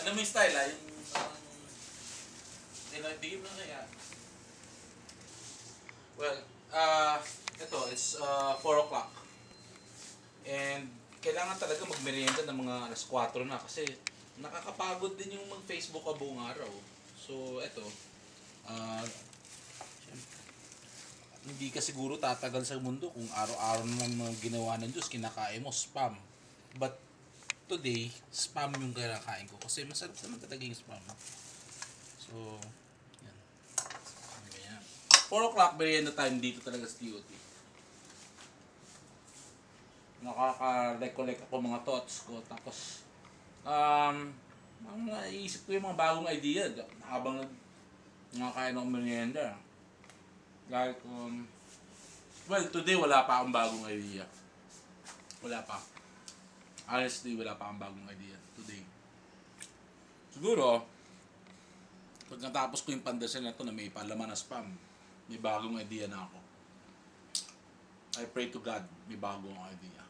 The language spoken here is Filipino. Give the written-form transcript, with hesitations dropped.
Alam mo yung style yung bigyan mo na kaya. Well, ito is 4 o'clock. And kailangan talaga magmerienda ng mga alas 4 na kasi nakakapagod din yung mag-Facebook ka buong araw. So, ito, hindi ka siguro tatagal sa mundo kung araw-araw naman mga ginawa ng Diyos, kinakain mo, spam. But, today, spam yung kinakain ko kasi masarap naman talaga yung spam. So, yan. 4 o'clock, merienda time dito talaga sa TOT. Nakaka-recollect ako mga thoughts ko. Tapos, naisip ko yung mga bagong idea habang nakakain ako merienda. Like, well, today wala pa akong bagong idea. Wala pa. Honestly, wala pa akong bagong idea today. Siguro, pag natapos ko yung pandesal na ito na may palaman na spam, may bagong idea na ako. I pray to God, may bagong idea.